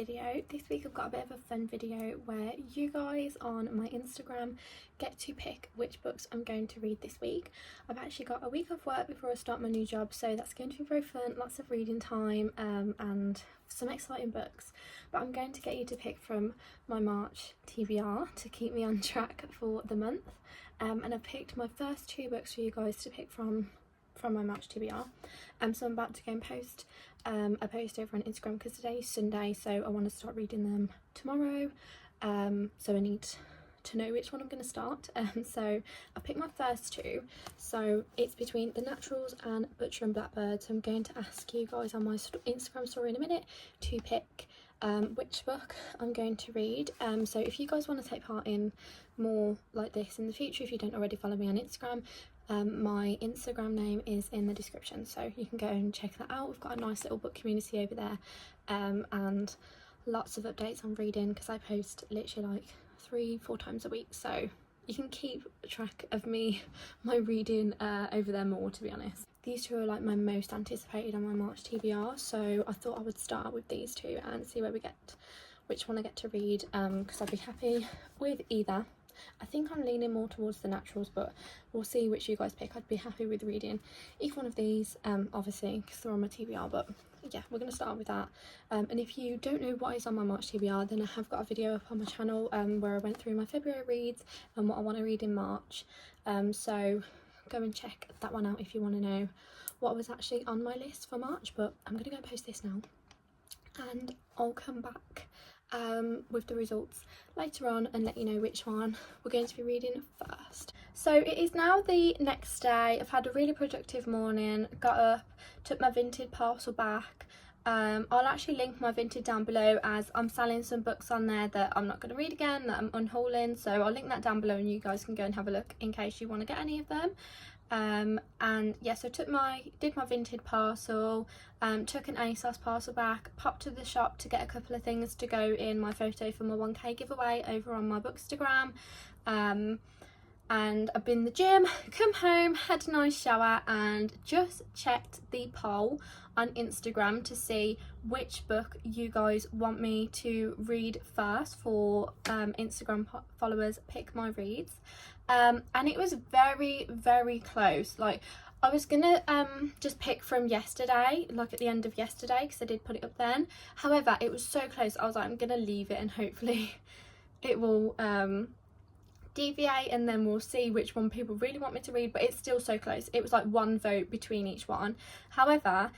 video. This week I've got a bit of a fun video where you guys on my Instagram get to pick which books I'm going to read this week. I've actually got a week of work before I start my new job, so that's going to be very fun, lots of reading time and some exciting books. But I'm going to get you to pick from my March TBR to keep me on track for the month. And I've picked my first two books for you guys to pick from my March TBR. So I'm about to go and post a post over on Instagram because today is Sunday, so I want to start reading them tomorrow. So I need to know which one I'm going to start. So I picked my first two. So it's between The Naturals and Butcher and Blackbird. So I'm going to ask you guys on my Instagram story in a minute to pick which book I'm going to read. So if you guys want to take part in more like this in the future, if you don't already follow me on Instagram, my Instagram name is in the description, so you can go and check that out. We've got a nice little book community over there, and lots of updates on reading because I post literally like 3-4 times a week, so you can keep track of my reading over there more, to be honest. These two are like my most anticipated on my March TBR, so I thought I would start with these two and see where we get, which one I get to read, because I'd be happy with either. I think I'm leaning more towards The Naturals, but we'll see which you guys pick. I'd be happy with reading each one of these, obviously, because they're on my TBR, but yeah, we're going to start with that. And if you don't know what is on my March TBR, then I have got a video up on my channel where I went through my February reads and what I want to read in March. So go and check that one out if you want to know what was actually on my list for March. But I'm going to go and post this now, and I'll come back with the results later on and let you know which one we're going to be reading first. So it is now the next day. I've had a really productive morning, got up, took my Vinted parcel back. I'll actually link my Vinted down below as I'm selling some books on there that I'm not going to read again, that I'm unhauling, so I'll link that down below and you guys can go and have a look in case you want to get any of them. And yeah, so did my Vinted parcel, took an ASOS parcel back, popped to the shop to get a couple of things to go in my photo for my 1k giveaway over on my Bookstagram, and I've been in the gym, come home, had a nice shower and just checked the poll on Instagram to see which book you guys want me to read first for Instagram followers pick my reads. And it was very close. Like, I was gonna just pick from yesterday, like at the end of yesterday, because I did put it up then. However, it was so close, I was like, I'm gonna leave it and hopefully it will deviate and then we'll see which one people really want me to read. But it's still so close. It was like one vote between each one. However,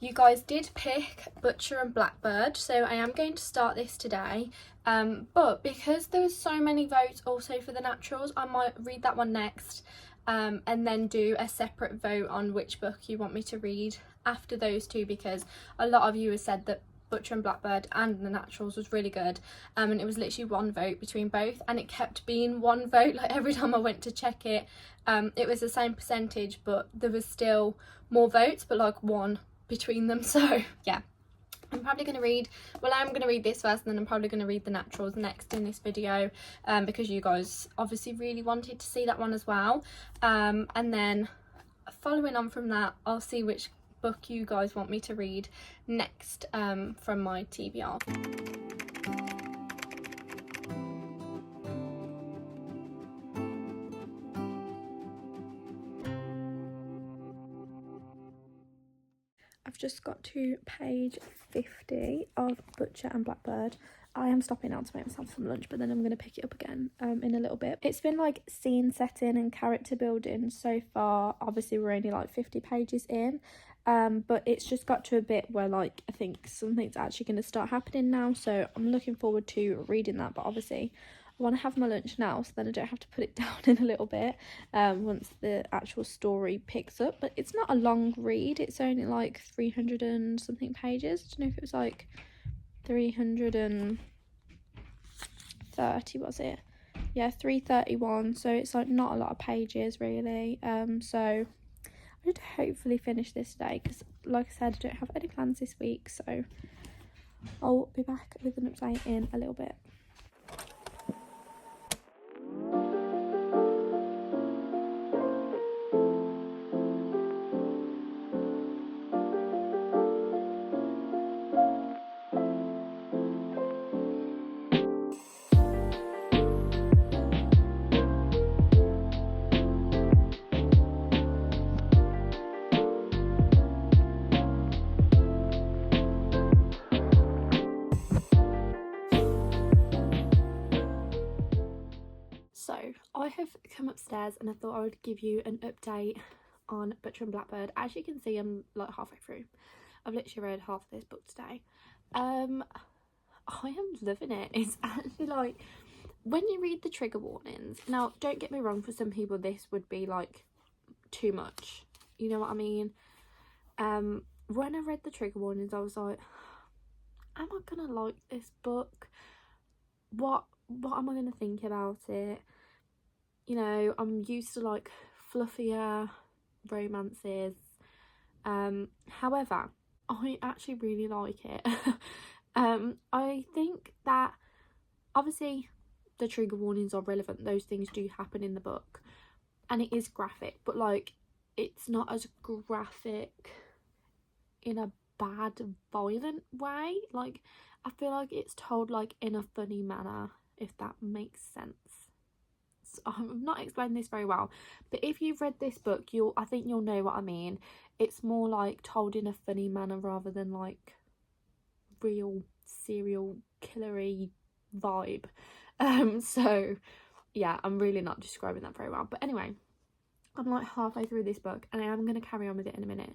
you guys did pick Butcher and Blackbird, so I am going to start this today. But because there was so many votes also for The Naturals, I might read that one next, and then do a separate vote on which book you want me to read after those two, because a lot of you have said that Butcher and Blackbird and The Naturals was really good, and it was literally one vote between both, and it kept being one vote. Like, every time I went to check it, it was the same percentage, but there was still more votes, but like one between them. So yeah, I'm probably going to read, well, I'm going to read this first and then I'm probably going to read The Naturals next in this video, because you guys obviously really wanted to see that one as well, and then following on from that, I'll see which book you guys want me to read next from my TBR. I've just got to page 50 of Butcher and Blackbird. I am stopping now to make myself some lunch, but then I'm going to pick it up again in a little bit. It's been like scene setting and character building so far. Obviously we're only like 50 pages in, but it's just got to a bit where like I think something's actually going to start happening now, so I'm looking forward to reading that. But obviously I want to have my lunch now so then I don't have to put it down in a little bit once the actual story picks up. But it's not a long read, it's only like 300 and something pages. I don't know if it was like 330, was it? Yeah, 331, so it's like not a lot of pages really. So I should hopefully finish this today because, like I said, I don't have any plans this week, so I'll be back with an update in a little bit. have come upstairs and I thought I would give you an update on Butcher and Blackbird. As you can see, I'm like halfway through. I've literally read half of this book today. I am loving it. It's actually like, when you read the trigger warnings, now don't get me wrong, for some people this would be like too much, you know what I mean? When I read the trigger warnings, I was like, am I gonna like this book? What am I gonna think about it? You know, I'm used to like fluffier romances. However, I actually really like it. I think that obviously the trigger warnings are relevant. Those things do happen in the book, and it is graphic, but like it's not as graphic in a bad, violent way. Like, I feel like it's told like in a funny manner, if that makes sense. So, I'm not explaining this very well, but if you've read this book, I think you'll know what I mean. It's more like told in a funny manner rather than like real serial killery vibe. So yeah, I'm really not describing that very well, but anyway, I'm like halfway through this book and I am going to carry on with it in a minute,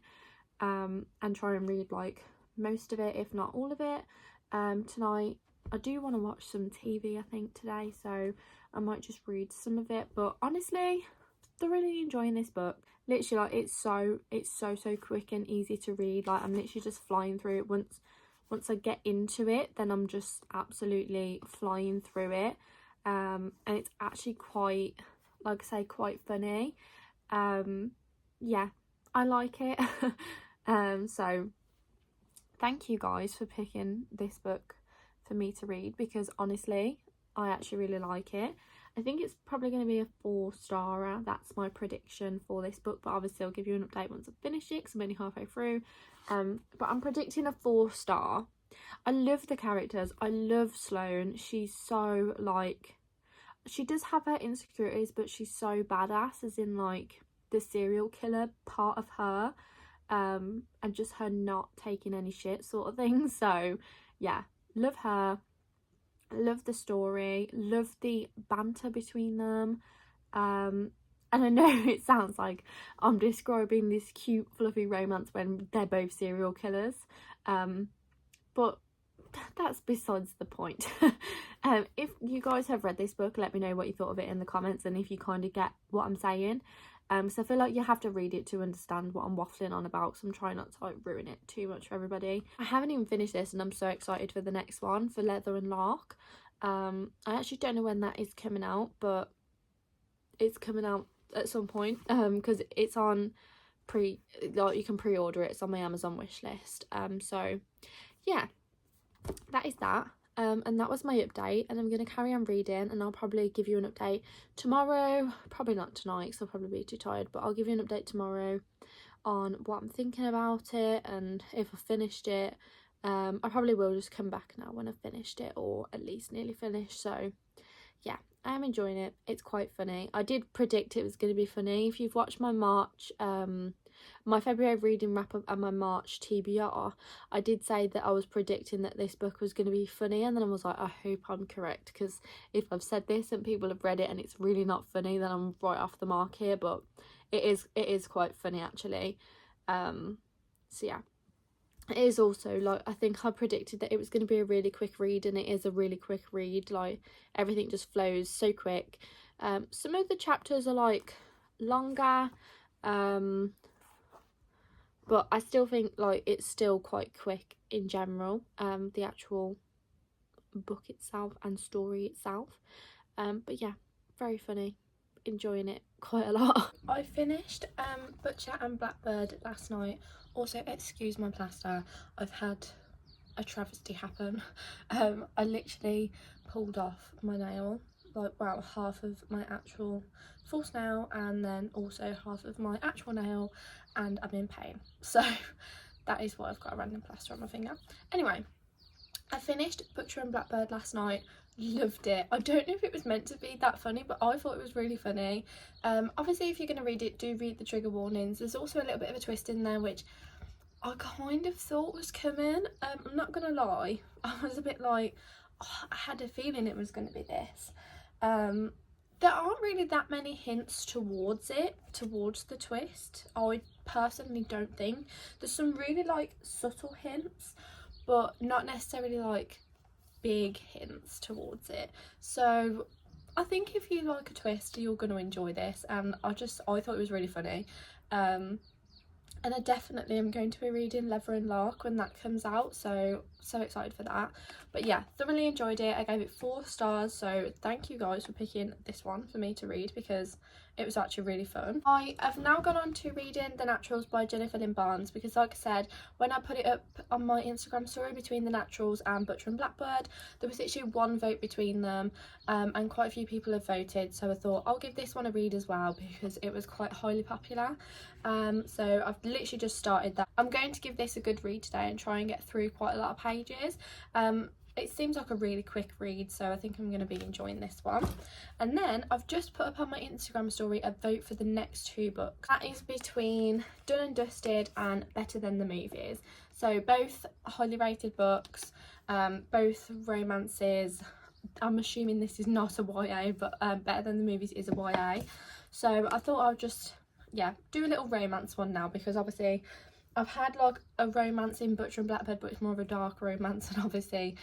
and try and read like most of it, if not all of it, tonight. I do want to watch some TV, I think, today, so I might just read some of it. But honestly, thoroughly enjoying this book. Literally, like, it's so quick and easy to read. Like, I'm literally just flying through it. Once I get into it, then I'm just absolutely flying through it. And it's actually quite, like I say, quite funny. Yeah, I like it. So thank you guys for picking this book for me to read, because honestly, I actually really like it. I think it's probably going to be a 4-starer. That's my prediction for this book, but obviously I'll give you an update once I've finished it, because I'm only halfway through. But I'm predicting a 4-star. I love the characters. I love Sloane. She's so like, she does have her insecurities, but she's so badass, as in like the serial killer part of her, and just her not taking any shit sort of thing. So yeah, love her, love the story, love the banter between them. And I know it sounds like I'm describing this cute fluffy romance when they're both serial killers, but that's besides the point. If you guys have read this book, let me know what you thought of it in the comments, and if you kind of get what I'm saying. So I feel like you have to read it to understand what I'm waffling on about, so I'm trying not to like ruin it too much for everybody. I haven't even finished this and I'm so excited for the next one, for Leather and Lark. I actually don't know when that is coming out, but it's coming out at some point, because it's on like you can pre-order it. It's on my Amazon wish list. So yeah, that is that. And that was my update, and I'm going to carry on reading, and I'll probably give you an update tomorrow. Probably not tonight because I'll probably be too tired, but I'll give you an update tomorrow on what I'm thinking about it and if I finished it. I probably will just come back now when I've finished it, or at least nearly finished. So yeah, I am enjoying it. It's quite funny. I did predict it was going to be funny. If you've watched my March, my February reading wrap up and my March TBR, I did say that I was predicting that this book was going to be funny, and then I was like, I hope I'm correct, because if I've said this and people have read it and it's really not funny, then I'm right off the mark here. But it is quite funny actually. So yeah, it is also like, I think I predicted that it was going to be a really quick read, and it is a really quick read. Like, everything just flows so quick. Some of the chapters are like longer, but I still think like it's still quite quick in general, the actual book itself and story itself. But yeah, very funny, enjoying it quite a lot. I finished Butcher and Blackbird last night. Also, excuse my plaster, I've had a travesty happen. I literally pulled off my nail, like, well, half of my actual false nail, and then also half of my actual nail, and I'm in pain. So that is why I've got a random plaster on my finger. Anyway, I finished Butcher and Blackbird last night. Loved it. I don't know if it was meant to be that funny, but I thought it was really funny. Obviously, if you're going to read it, do read the trigger warnings. There's also a little bit of a twist in there, which I kind of thought was coming. I'm not gonna lie, I was a bit like, oh, I had a feeling it was going to be this. there aren't really that many hints towards the twist. I personally don't think. There's some really like subtle hints, but not necessarily like big hints towards it. So I think if you like a twist, you're going to enjoy this, and I thought it was really funny. And I definitely am going to be reading Leather and Lark when that comes out, so excited for that. But yeah, thoroughly enjoyed it. I gave it 4 stars, so thank you guys for picking this one for me to read, because it was actually really fun. I have now gone on to reading The Naturals by Jennifer Lynn Barnes, because like I said, when I put it up on my Instagram story between The Naturals and Butcher and Blackbird, there was literally 1 vote between them, and quite a few people have voted, so I thought I'll give this one a read as well, because it was quite highly popular. So I've literally just started that. I'm going to give this a good read today and try and get through quite a lot of pages. It seems like a really quick read, so I think I'm going to be enjoying this one. And then I've just put up on my Instagram story a vote for the next 2 books. That is between Done and Dusted and Better Than the Movies. So both highly rated books, both romances. I'm assuming this is not a YA, but Better Than the Movies is a YA. So I thought I'll just, yeah, do a little romance one now, because obviously I've had like a romance in Butcher and Blackbird, but it's more of a dark romance, and obviously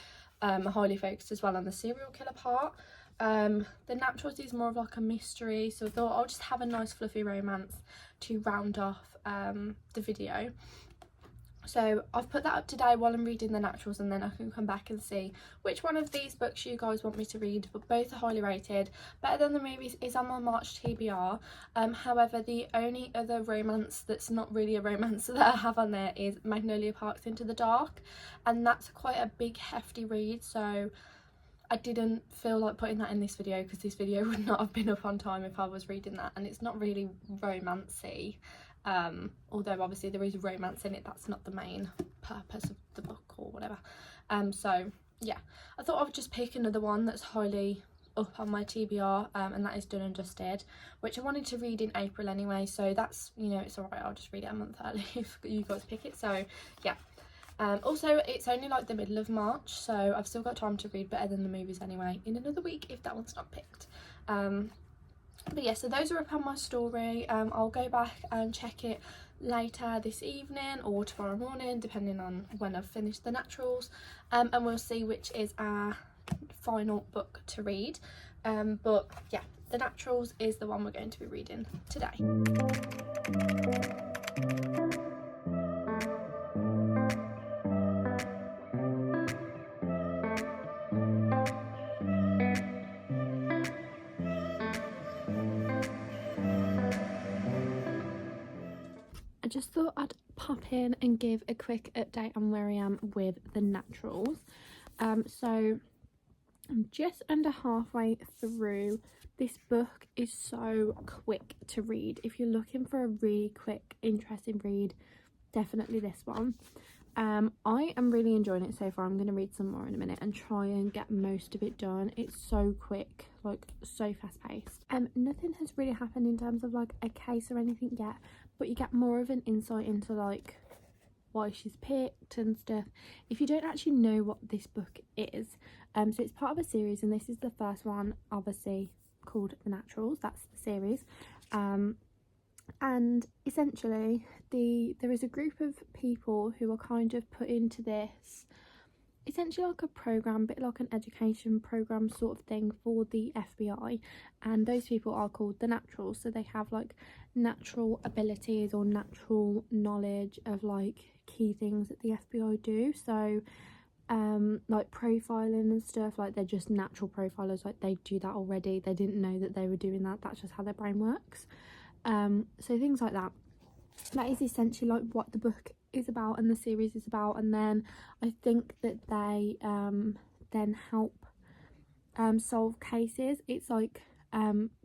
highly focused as well on the serial killer part. The Naturals is more of like a mystery, so I thought I'll just have a nice fluffy romance to round off the video. So I've put that up today while I'm reading The Naturals, and then I can come back and see which one of these books you guys want me to read, but both are highly rated. Better Than the Movies is on my March TBR. However, the only other romance that's not really a romance that I have on there is Magnolia Park's Into the Dark, and that's quite a big hefty read, so I didn't feel like putting that in this video, because this video would not have been up on time if I was reading that, and it's not really romancy. Although obviously there is romance in it, that's not the main purpose of the book or whatever. So yeah, I thought I would just pick another one that's highly up on my TBR, and that is Done and Dusted, which I wanted to read in April anyway, so that's, you know, it's alright, I'll just read it a month early if you guys pick it. So yeah. Also, it's only like the middle of March, so I've still got time to read Better Than the Movies anyway in another week if that one's not picked. But yeah, so those are up on my story. I'll go back and check it later this evening or tomorrow morning, depending on when I've finished The Naturals, and we'll see which is our final book to read. But yeah, The Naturals is the one we're going to be reading today. I just thought I'd pop in and give a quick update on where I am with The Naturals. So I'm just under halfway through. This book is so quick to read. If you're looking for a really quick, interesting read, definitely this one. I am really enjoying it so far. I'm going to read some more in a minute and try and get most of it done. It's so quick, like so fast paced. Nothing has really happened in terms of like a case or anything yet, but you get more of an insight into like why she's picked and stuff if you don't actually know what this book is. So it's part of a series, and this is the first one, obviously called The Naturals. That's the series. And essentially there is a group of people who are kind of put into this, essentially like a program, bit like an education program sort of thing for the FBI, and those people are called The Naturals. So they have like natural abilities or natural knowledge of like key things that the FBI do. So like profiling and stuff, like they're just natural profilers, like they do that already. They didn't know that they were doing that, that's just how their brain works. So things like that. That is essentially like what the book is about and the series is about. And then I think that they then help solve cases. It's like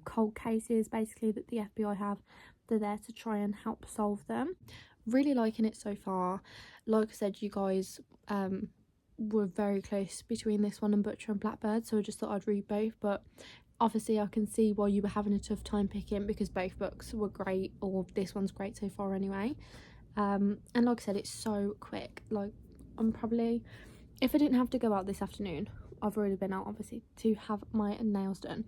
cold cases basically that the FBI have. They're there to try and help solve them. Really liking it so far. Like I said, you guys were very close between this one and Butcher and Blackbird, so I just thought I'd read both. But obviously I can see why you were having a tough time picking, because both books were great, or this one's great so far anyway. And like I said, it's so quick. Like I'm probably, if I didn't have to go out this afternoon, I've already been out obviously to have my nails done.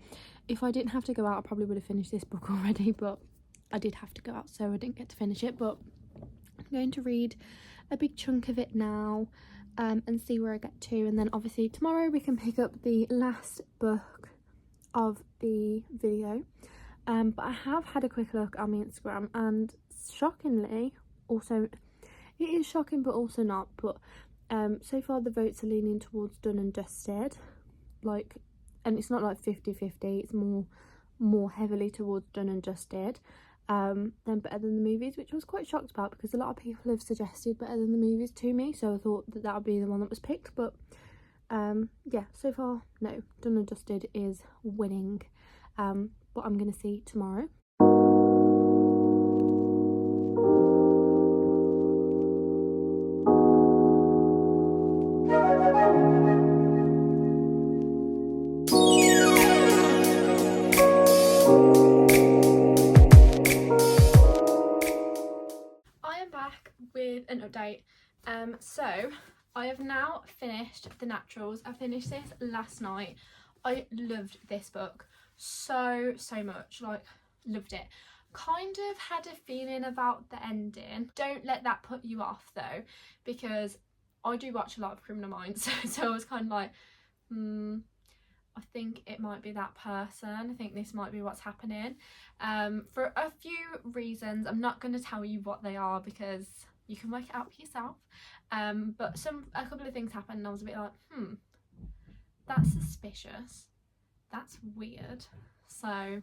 If I didn't have to go out, I probably would have finished this book already, but I did have to go out, so I didn't get to finish it. But I'm going to read a big chunk of it now, and see where I get to, and then obviously tomorrow we can pick up the last book of the video. But I have had a quick look on my Instagram, and shockingly, also, it is shocking but also not, but so far the votes are leaning towards Done and Dusted, like, and it's not like 50-50, it's more heavily towards Done and Dusted than Better Than the Movies, which I was quite shocked about because a lot of people have suggested Better Than the Movies to me, so I thought that would be the one that was picked. But yeah, so far no, Done and Dusted is winning, but I'm gonna see tomorrow. With an update. So I have now finished The Naturals. I finished this last night. I loved this book so much, like loved it. Kind of had a feeling about the ending. Don't let that put you off though, because I do watch a lot of Criminal Minds, so I was kind of like, I think it might be that person. I think this might be what's happening, for a few reasons. I'm not going to tell you what they are because you can work it out for yourself, but a couple of things happened and I was a bit like, that's suspicious, that's weird. So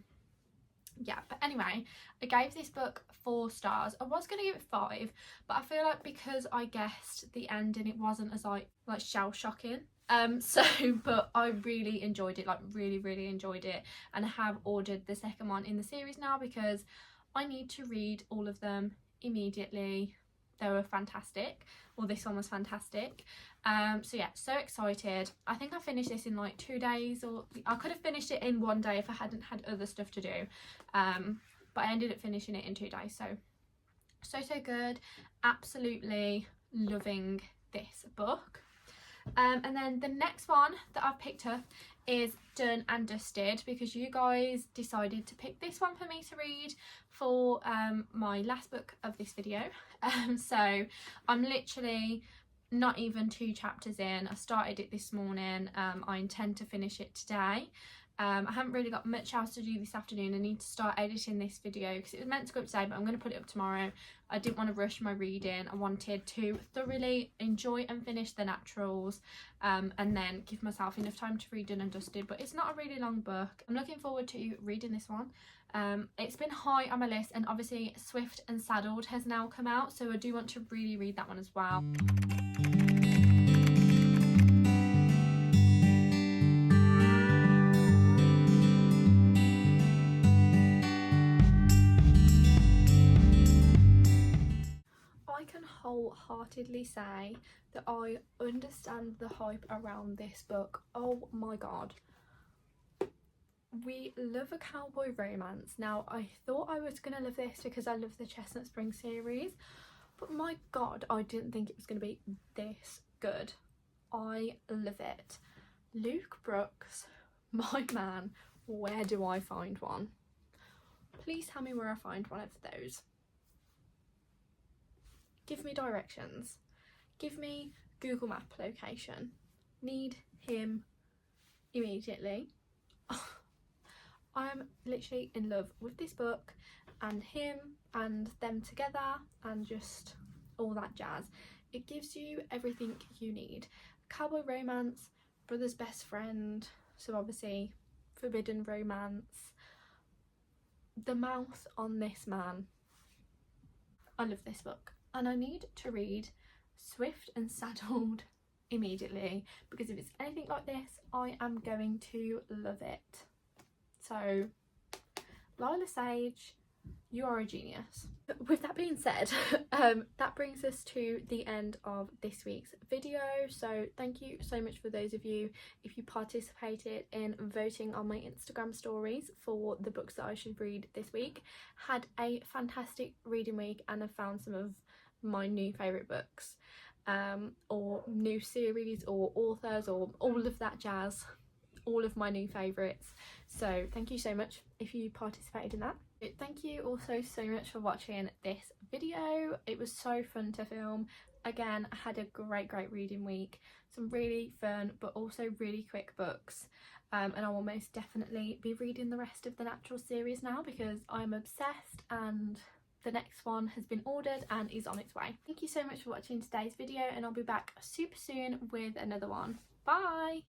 yeah, but anyway, I gave this book 4 stars. I was going to give it 5, but I feel like because I guessed the ending, it wasn't as like shell shocking. But I really enjoyed it, like really enjoyed it, and I have ordered the second one in the series now because I need to read all of them immediately. They were fantastic, well, this one was fantastic. So yeah, so excited. I think I finished this in like 2 days, or I could have finished it in 1 day if I hadn't had other stuff to do, but I ended up finishing it in 2 days. So good, absolutely loving this book. And then the next one that I've picked up is Done and Dusted, because you guys decided to pick this one for me to read for my last book of this video. So I'm literally not even 2 chapters in. I started it this morning. I intend to finish it today. I haven't really got much else to do this afternoon. I need to start editing this video because it was meant to go up today, but I'm going to put it up tomorrow. I didn't want to rush my reading. I wanted to thoroughly enjoy and finish The Naturals, and then give myself enough time to read Done and Dusted. But it's not a really long book. I'm looking forward to reading this one. It's been high on my list, and obviously Swift and Saddled has now come out, so I do want to really read that one as well. I can wholeheartedly say that I understand the hype around this book. Oh my god, we love a cowboy romance. Now, I thought I was gonna love this because I love the Chestnut Spring series, but my god, I didn't think it was gonna be this good. I love it. Luke Brooks, my man. Where do I find one? Please tell me where I find one of those. Give me directions. Give me Google Map location. Need him immediately. I'm literally in love with this book and him and them together and just all that jazz. It gives you everything you need. Cowboy romance, brother's best friend, so obviously forbidden romance. The mouth on this man. I love this book. And I need to read Swift and Saddled immediately, because if it's anything like this, I am going to love it. So, Lyla Sage, you are a genius. With that being said, that brings us to the end of this week's video. So thank you so much for those of you if you participated in voting on my Instagram stories for the books that I should read this week. Had a fantastic reading week and have found some of my new favourite books. or new series or authors or all of that jazz, all of my new favourites. So thank you so much if you participated in that. Thank you also so much for watching this video. It was so fun to film. Again, I had a great reading week, some really fun but also really quick books, and I will most definitely be reading the rest of the Natural series now because I'm obsessed, and the next one has been ordered and is on its way. Thank you so much for watching today's video, and I'll be back super soon with another one. Bye!